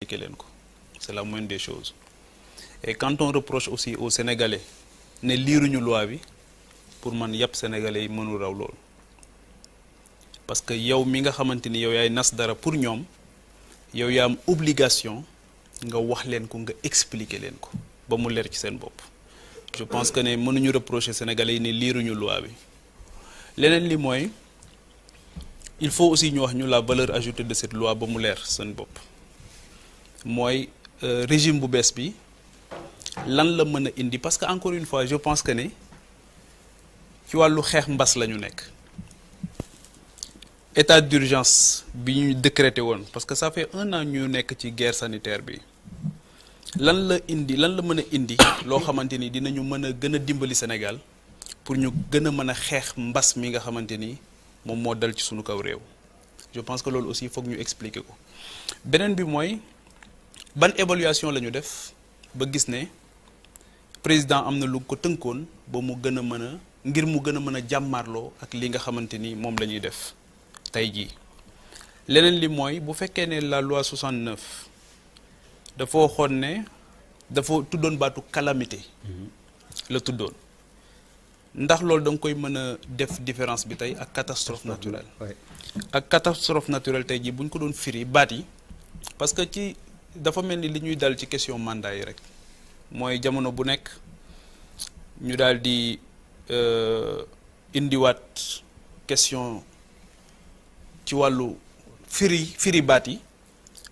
expliquer leen ko c'est la moindre des choses et quand on reproche aussi aux Sénégalais ne liiruñu loi bi pour man yàpp Sénégalais yi mënul raw loolu parce que yow mi nga xamante ni yow yaay nas dara pour ñoom yow yaa am obligation nga wax leen ko nga expliquer leen ko ba mu leer ci seen bopp je pense que ne mënuñu reprocher Sénégalais yi ne liiruñu loi bi leneen li mooy il faut aussi ñu wax ñu la valeur ajoutée de cette loi ba mu leer seen bopp mooy régime bu bees bi lan la mën a indi parce que encore une fois je pense que ne ci wàllu xeex mbas la ñu nekk état d'urgence bi ñu décrété woon parce que ça fait 1 an ñu nekk ci guerre sanitaire bi lan la mën a indi loo xamante ni dinañu mën a gën a dimbali Sénégal pour ñu gën a mën a xeex mbas mi nga xamante ni moom moo dal ci sunu kaw réew je pense que loolu aussi foog ñu expliquer ko beneen bi mooy ban évaluation la ñu def ba gis ne président am na lu ko tënkoon ba mu gën a mën a ngir mu gën a mën a jàmmaarloo ak li nga xamante ni moom la ñuy def tey jii leneen li mooy bu fekkee ne la loi 69 dafa waxoon ne dafa tuddoon baatu calamité la tuddoon ndax loolu da nga koy mën a def différence bi tey ak catastrophe naturelle ak catastrophe naturelle tey jii bu ñu ko doon firi baat yi parce que ci dafa mel ni li ñuy dal ci question mandat yi rek mooy jamono bu nekk ñu daal di indiwaat question ci wàllu firi baat yi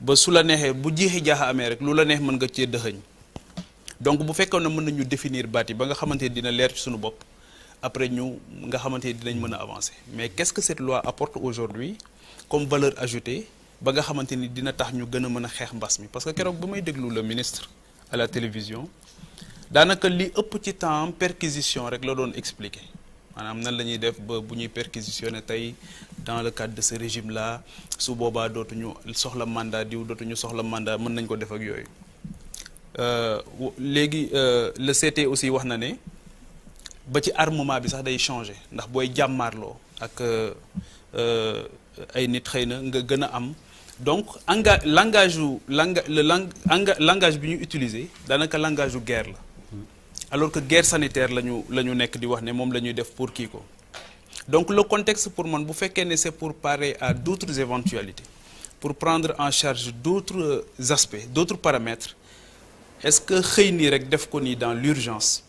ba su la neexee bu jiixi jaaxa amee rek lu la neex mën nga cee dëxëñ donc bu fekkoon ne mën nañu définir baat yi ba nga xamante ni dina leer ci suñu bopp après ñu nga xamante ni dinañ mën a avancer mais qu'est-ce que cette loi apporte aujourd'hui comme valeur ajoutée ba nga xamante ni dina tax ñu gën a mën a xeex mbas mi parce que keroog ba may déglu le ministre à la télévision daanaka li ëpp ci temps perquisition rek la doon expliquer maanaam nan la ñuy def ba bu ñuy perquisitionner tey dans le cadre de ce régime là su boobaa dootuñu soxla mandat diw dootuñu soxla mandat mën nañ ko def ak yooyu léegi le CT aussi wax na ne ba ci armement bi sax day changer ndax booy jàmmaarloo ak ay nit xëy na nga gën a am donc langage bi ñu utiliser daanaka langage u guerre la alors que guerre sanitaire la ñu nekk di wax ne moom la ñuy def pour kii ko donc le contexte pour man bu fekkee ne c'est pour parer à d'autres éventualités pour prendre en charge d'autres aspects d'autres paramètres est-ce que xëy nii rek def ko nii dans l'urgence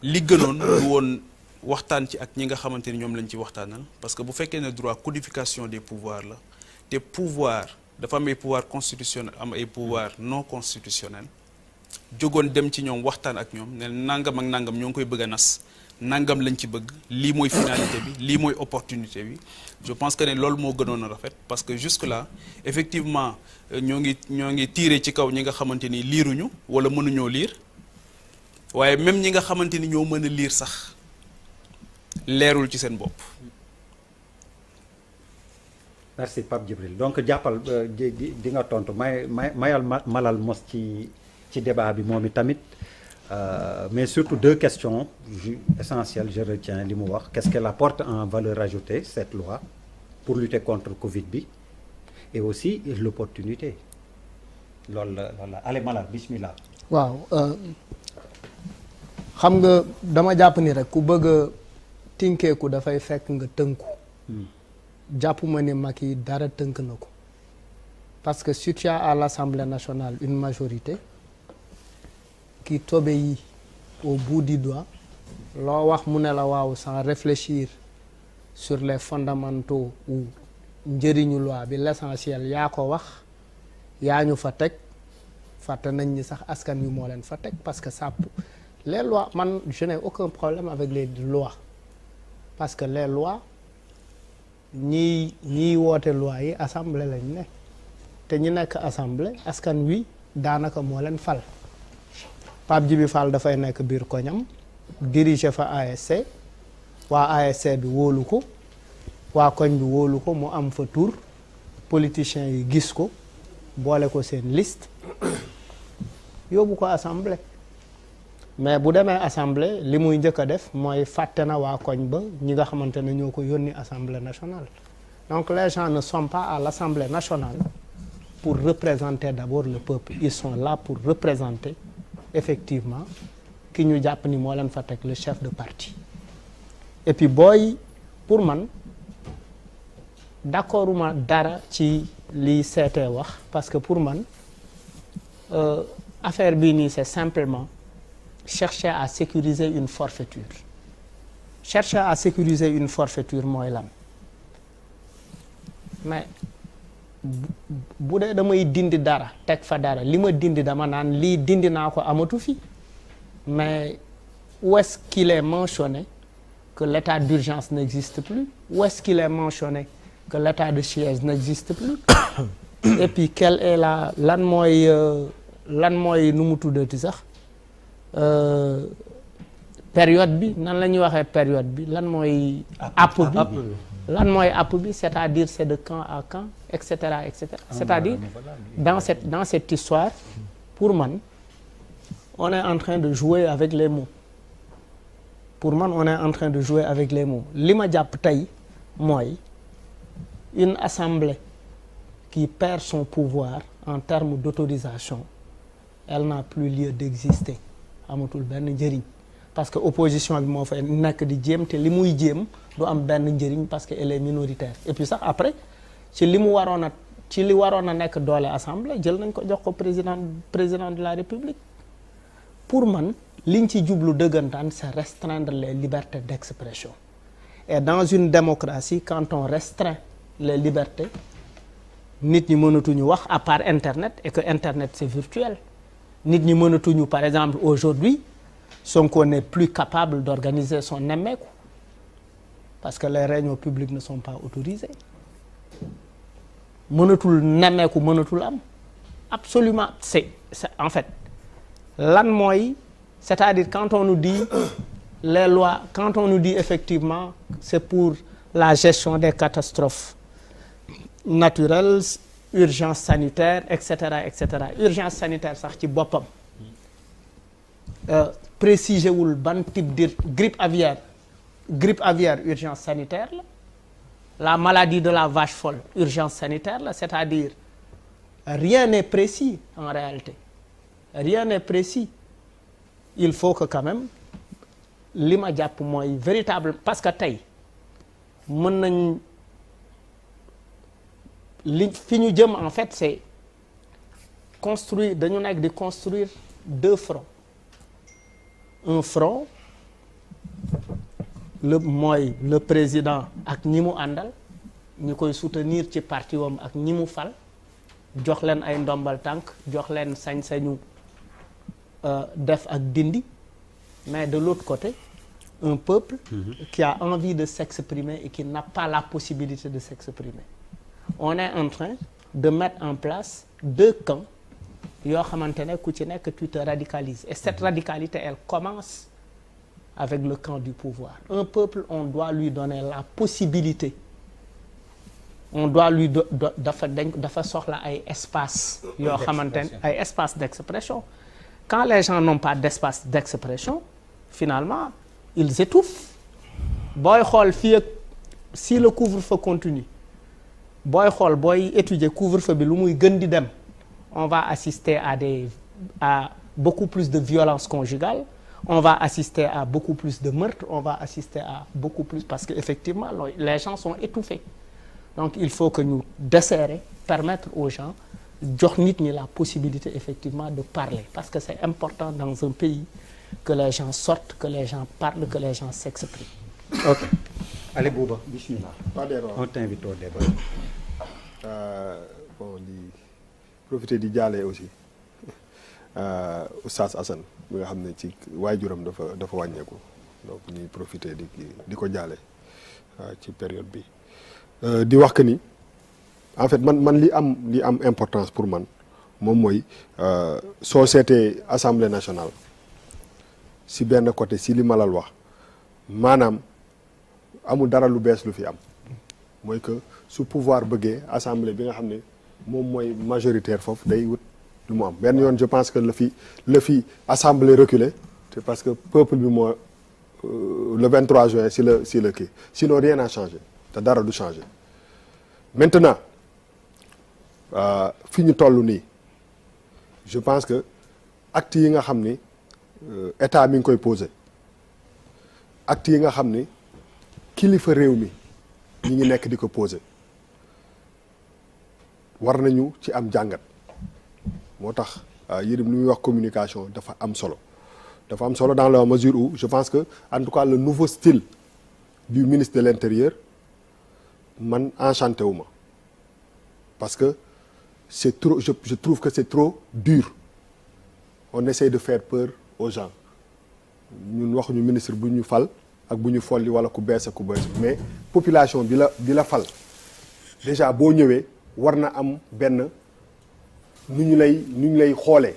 li gënoon du woon waxtaan ci ak ñi nga xamante ni ñoom lañ ci waxtaanal parce que bu fekkee ne droit codification des pouvoirs la te pouvoir dafa am ay pouvoir constitutionnel am ay pouvoir non constitutionnel jógoon dem ci ñoom waxtaan ak ñoom ne nangam ak nangam ñoo ngi koy bëgg a nas nangam lañ ci bëgg lii mooy finalité bi lii mooy opportunité bi je pense que ne loolu moo gënoon a rafet parce que jusque là effectivement ñoo ngi tirer ci kaw ñi nga xamante ni liiruñu wala mënuñoo liir waaye même ñi nga xamante ni ñoo mën a liir sax leerul ci seen bopp. merci Pape Djibril donc jàppal di nga tontu mayal malal mos ci débat bi moom i tamit mais surtout 2 questions essentielles je retiens li mu wax qu'est-ce qu'elle apporte en valeur ajoutée cette loi pour lutter contre Covid bi et aussi l'opportunité loolu la allez malal bismillah. waaw xam nga dama jàpp ni rek ku bëgg a tinkeeku dafay fekk nga tënku. jàpp ma ni Macky dara tënk na ko parce que si tu as à l'Assemblée nationale une majorité qui t'obéit au bout du doigt loo wax mu ne la waaw sans réfléchir sur les fondamentaux ou njëriñu loi bi l'essentiel yaa ko wax yaa ñu fa teg fàtte nañ ni sax askan wi moo leen fa teg parce que ça les lois man je n'ai aucun problème avec les lois parce que les lois ñiy woote loi yi assemblée lañ ne te ñi nekk assemblée askan wi daanaka moo leen fal Pape Djibi Fall dafay nekk biir koñam diriger fa ASC waa ASC bi wóolu ko waa koñ bi wóolu ko mu am fa tur politiciens yi gis ko boole ko seen liste yóbbu ko assemblée mais bu demee assemblée li muy njëkk a def mooy fàtte na waa koñ ba ñi nga xamante ne ñoo ko yónni assemblée nationale donc les gens ne sont pas à l'assemblée nationale pour représenter d'abord le peuple ils sont là pour représenter effectivement ki ñu jàpp ni moo leen fa teg le chef de parti et puis booy pour man d'accorduma dara ci li seetee wax parce que pour man affaire bii nii c'est simplement chercher à sécuriser une forfaiture chercher à sécuriser une forfaiture mooy lan mais bu dee damay dindi dara teg fa dara li ma dindi dama naan lii dindi naa ko amatu fi mais où est-ce qu'il est mentionné que l'état d'urgence n'existe plus où est-ce qu'il est mentionné que l'état de siège n'existe plus et puis quelle est la lan mooy nu mu tuddati sax période bi nan la ñuy waxee période bi lan mooy app bi lan mooy app bi c'est-à-dire c'est de camp à camp et cetera c'est-à-dire dans cette histoire pour man on est en train de jouer avec les mots pour man on est en train de jouer avec les mots li ma jàpp tey mooy une assemblée qui perd son pouvoir en termes d'autorisation elle n'a plus lieu d'exister amatul benn njëriñ parce que opposition bi moo fay nekk di jéem te li muy jéem du am benn njëriñ parce que elle est minoritaire et puis sax après ci li waroon a nekk doole assemblée jël nañ ko jox ko président de la république pour man liñ ci jublu dëggantaan c'est restreindre les libertés d'expression et dans une démocratie quand on restreint les libertés nit ñi mënatuñu wax à part internet et que internet c'est virtuel nit ñi mënatuñu par exemple aujourd'hui Sonko n'est plus capable d'organiser son nemmeeku parce que les réunions publiques ne sont pas autorisées mënatul nemmeeku mënatul am absolument c'est en fait lan mooy c'est-à-dire quand on nous dit les lois quand on nous dit effectivement c'est pour la gestion des catastrophes naturelles urgence sanitaire et cetera urgence sanitaire sax ci boppam préciser wul ban type de grippe aviaire urgence sanitaire la maladie de la vache folle urgence sanitaire la c'est-à-dire rien n'est précis en réalité rien n'est précis il faut que quand même li ma jàpp mooy véritable parce que tey mën nañ li fi ñu jëm en fait c'est construire dañu nekk di construire deux fronts un front le président ak ñi mu àndal ñi koy soutenir ci parti wam ak ñi mu fal jox leen ay ndombal tànk jox leen sañ-sañu def ak dindi mais de l'autre côté un peuple qui a envie de s'exprimer et qui n'a pas la possibilité de s'exprimer on est en train de mettre en place deux camps yoo xamante ne ku ci nekk tu te radicalises et cette radicalité elle commence avec le camp du pouvoir un peuple on doit lui donner la possibilité on doit lui dafa soxla ay espace yoo xamante ne ay espace d'expression quand les gens n'ont pas d'espace d'expression finalement ils étouffent booy xool fii ak si le couvre-feu continue booy xool booy étudier couvre-feu bi lu muy gën di dem on va assister à beaucoup plus de violence conjugale on va assister à beaucoup plus de meurtres on va assister à beaucoup plus parce que effectivement les gens sont étouffés donc il faut que ñu desserrer permettre aux gens jox nit ñi la possibilité effectivement de parler parce que c'est important dans un pays que les gens sortent que les gens parlent que les gens s'expriment. Ok. Allez Bouba, bismillah. On t'invite au débat. Bon di profiter di jaale aussi Oustaz Assane mi nga xam ne ci waajuram dafa wàññeeku donc ñuy profiter di ko jaale ci période bi di wax que ni en fait man li am importance pour man moom mooy soo seetee Assemblée nationale si benn côté si li Malal wax maanaam amul dara lu bees lu fi am mooy que su pouvoir bëggee assemblée bi nga xam ne moom mooy majoritaire foofu day wut lu mu am benn yoon je pense que la fi assemblée reculée c'est parce que peuple bi moo le 23 juin si la kii sinon rien n'a changé te dara du changé maintenant fi ñu toll nii je pense que acte yi nga xam ni état mi ngi koy posé acte yi nga xam ni kilifa réew mi ñi ngi nekk di ko posé war nañu ci am jàngat moo tax Yérim li muy wax communication dafa am solo dans la mesure où je pense que en tout cas le nouveau style du ministre de l'Intérieur man enchanté wu ma parce que c'est trop je trouve que c'est trop dur on essaie de faire peur aux gens ñun waxuñu ministre bu ñu fal ak bu ñu folli wala ku bees ak ku bees mais population bi la fal déjà boo ñëwee war na am benn nu ñu lay xoolee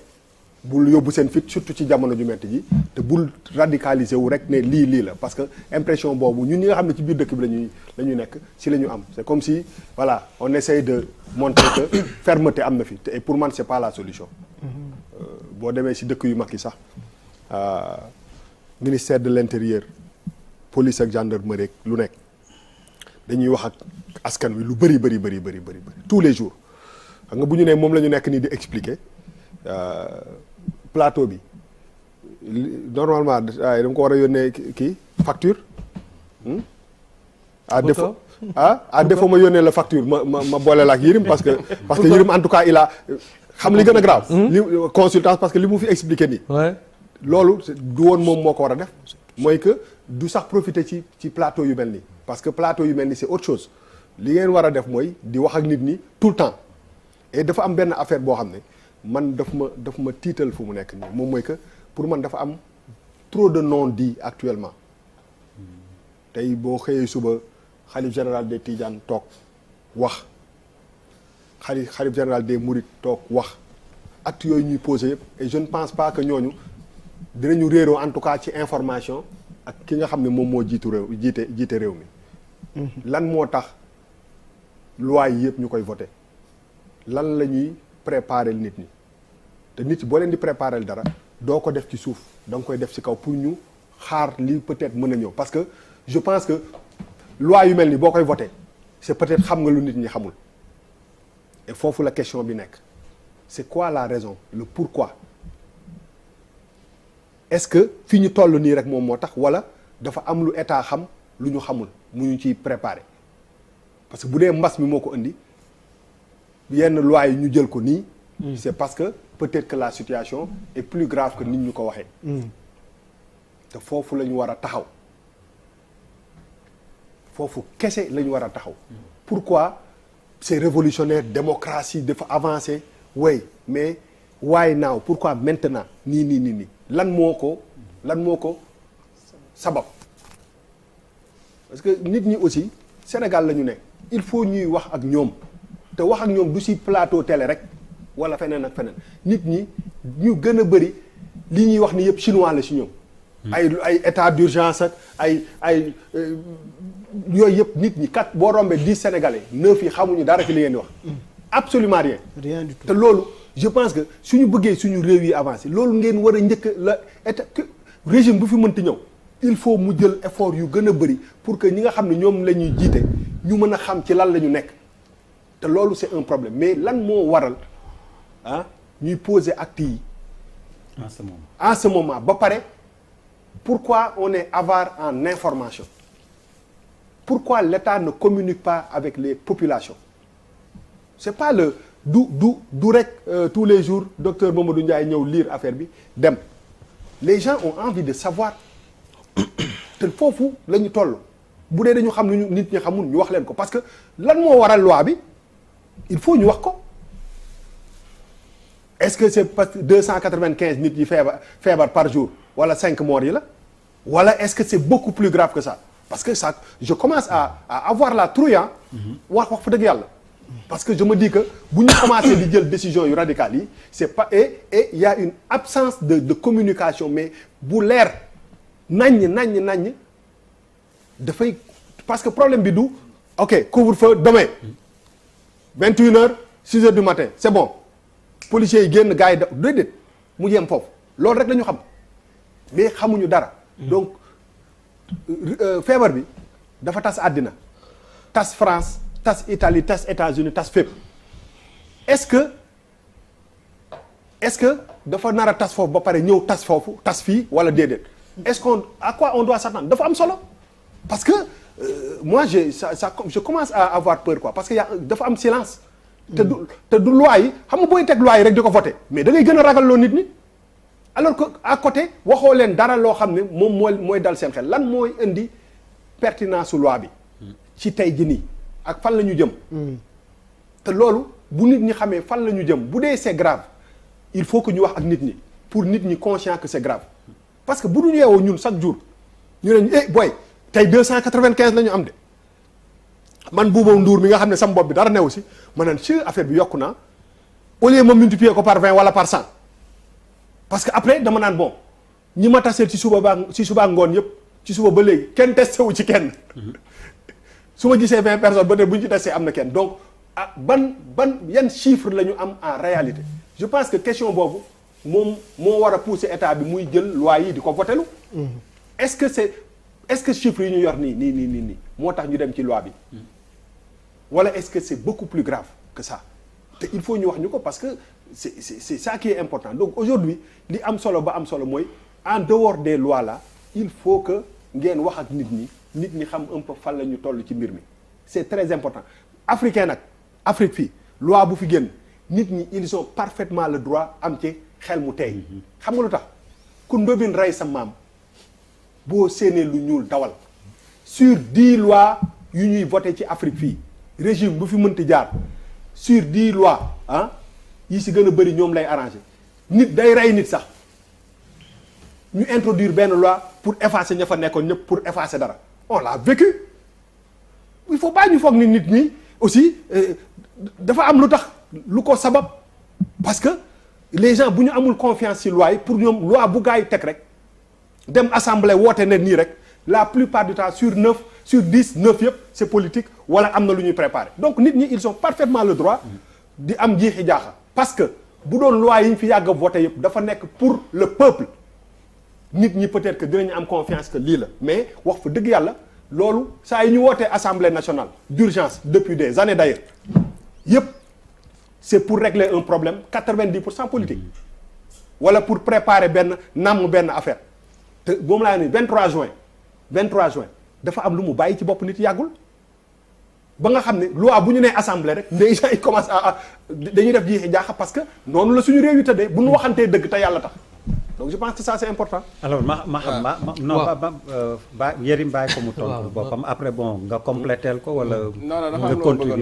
bul yóbbu seen fit surtout ci jamono ju metti ji te bul radicaliser wu rek ne lii la parce que impression boobu ñun ñi nga xam ne ci biir dëkk bi la ñuy nekk si la ñu am c'est comme si voilà on essaye de montrer que fermeté am na fi te pour man c'est pas la solution boo demee si dëkk yu mag yi sax ministère de l'intérieur police ak gendarmerie lu nekk dañuy wax ak askan wi lu bëri tous les jours xam nga bu ñu nee moom la ñu nekk nii di expliquer plateau bi normalement dama ko war a yónnee kii facture à défaut ma yónnee la facture ma boole la ak Yérim parce que Yérim en tout cas il a xam li gën a grave li consultance parce que li mu fi expliqué nii loolu du woon moom moo ko war a def mooy que du sax profiter ci plateau yu mel nii parce que plateau yu mel nii c'est autre chose li ngeen war a def mooy di wax ak nit ñi tout le temps et dafa am benn affaire boo xam ne man daf ma tiital fu mu nekk nii moom mooy que pour man dafa am trop de non-dits actuellement tey boo xëyee suba xalif général des Tidianes toog wax xalif général des Mourides toog wax actes yooyu ñuy posé yëpp et je ne pense pas que ñooñu dinañu réeroo en tout cas ci information ak ki nga xam ne moom moo jiite réew mi lan moo tax loi yi yëpp ñu koy voté lan la ñuy préparer nit ñi te nit boo leen di préparer dara doo ko def ci suuf da nga koy def ci kaw pour ñu xaar li peut-être mën a ñëw parce que je pense que loi yu mel ni boo koy voté c'est peut-être xam nga lu nit ñi xamul et foofu la question bi nekk c'est quoi la raison le pourquoi est-ce que fi ñu toll nii rek moom moo tax wala dafa am lu état xam lu ñu xamul mu ñu ciy préparer parce que bu dee mbas mi moo ko indi yenn loi yi ñu jël ko nii c'est parce que peut-être que la situation est plus grave que nit ñu ko waxee te foofu la ñu war a taxaw foofu kese la ñu war a taxaw pourquoi c'est révolutionnaire démocratie dafa avancer oui mais why now pourquoi maintenant nii lan moo ko sabab parce que nit ñi aussi Sénégal la ñu nekk il faut ñuy wax ak ñoom te wax ak ñoom du ci plateau télé rek wala feneen ak feneen nit ñi ñu gën a bëri li ñuy wax ni yëpp chinois la ci ñoom ay état d'urgence ak ay yooyu yëpp nit ñi kat boo rombee 10 Sénégalais 9 yi xamuñu dara ci li ngeen di wax absolument rien du tout te loolu je pense que suñu bëggee suñu réew yi avancer loolu ngeen war a njëkk la état régime bu fi mënti ñëw il faut mu jël effort yu gën a bëri pour que ñi nga xam ne ñoom la ñuy jiite ñu mën a xam ci lan la ñu nekk te loolu c'est un problème mais lan moo waral ñuy poser actes yi en ce moment ba pare pourquoi on est avare en information pourquoi l'État ne communique pas avec les populations c'est pas le du rek tous les jours docteur Mamadou Ndiaye ñëw lire affaire bi dem les gens ont envie de savoir te foofu la ñu toll bu dee dañu xam lu nit ñi xamul ñu wax leen ko parce que lan moo waral loi bi il faut ñu wax ko est-ce que c'est parce que 295 nit yi feebar par jour wala 5 morts yi la wala est-ce que c'est beaucoup plus grave que ça parce que ça je commence à avoir la trouille wax fa dëgg yàlla parce que je me dis que bu ñu commencé di jël décision yu radicales yi c'est pas et il y a une absence de communication mais bu leer naññ dafay parce que problème bi du ok couvre-feu demain 21h 6h du matin c'est bon policiers yi génn gars yi déedéet mu yem foofu loolu rek la ñu xam mais xamuñu dara donc feebar bi dafa tas àddina tas France tas Italie tas États-Unis tas fépp est-ce que dafa nar a tas foofu ba pare ñëw tas foofu tas fii wala déedéet est-ce qu'on à quoi on doit s'attendre dafa am solo parce que moi je commence à avoir peur quoi parce que dafa am silence te du loi yi xam nga booy teg loi yi rek di ko voter mais da ngay gën a ragal loo nit ñi alors que à côté waxoo leen dara loo xam ne moom mooy dal seen xel lan mooy indi pertinence su loi bi ci tey ji nii ak fan la ñu jëm te loolu bu nit ñi xamee fan la ñu jëm bu dee c'est grave il faut que ñu wax ak nit ñi pour nit ñi conscient que c'est grave parce que bu ñu yeewoo ñun chaque jour ñu ne boy tey 295 la ñu am de man Bouba Ndour mi nga xam ne sama bopp bi dara new si ma naan ci affaire bi yokku naa au lieu ma multiplier ko par 20 wala par 100 parce que après dama naan bon ñi ma taseel ci suba ngoon yëpp ci suba ba léegi kenn testé wu ci kenn su ma gisee 20 personnes ba tey bu ñu ci testé am na kenn donc ban yan chiffre la ñu am en réalité je pense que question boobu moom moo war a pousser état bi muy jël loi yi di ko votelu est-ce que chiffres yi ñu yor nii moo tax ñu dem ci loi bi wala est-ce que c'est beaucoup plus grave que ça te il faut ñu wax ñu ko parce que c'est ça qui est important donc aujourd'hui li am solo ba am solo mooy en dehors des lois là il faut que ngeen wax ak nit ñi xam un peu fan la ñu toll ci mbir mi c'est très important africain nag Afrique fii loi bu fi génn nit ñi ils ont parfaitement le droit am ci xel mu tey xam nga lu tax ku ndóbin rey sa maam boo séenee lu ñuul dawal sur 10 lois yu ñuy voté ci Afrique fii régime bu fi mënti jaar sur 10 lois yi si gën a bëri ñoom lay arrangé nit day rey nit sax ñu introduire benn loi pour effacer ña fa nekkoon ñëpp pour effacer dara on l'a vécu il faut pas ñu foog ni nit ñi aussi dafa am lu tax lu ko sabab parce que les gens bu ñu amul confiance ci loi yi pour ñoom loi bu gaa yi teg rek dem assemblée woote ne nii rek la plupart du temps sur 10 9 yëpp c'est politique wala am na lu ñuy préparer donc nit ñi ils ont parfaitement le droit di am jiixi jaaxa parce que bu doon loi yi ñu fi yàgg a voté yëpp dafa nekk pour le peuple nit ñi peut-être que dinañu am confiance que lii la mais wax fa dëgg yàlla loolu saa yi ñu wootee assemblée nationale d'urgence depuis des années d'ailleurs yëpp c'est pour régler un problème 90% politique wala pour préparer benn affaire te moom laa ne 23 juin dafa am lu mu bàyyi ci bopp nit yàggul ba nga xam ne loi bu ñu nee assemblée rek les gens ils commencent dañuy def jiixi jaaxa parce que noonu la suñu réew yi tëddee bu ñu waxantee dëgg te yàlla tax donc je pense que ça c'est important. alors Yérim bàyyi ko mu tontu boppam après bon nga compléteel ko wala. non nga continuer.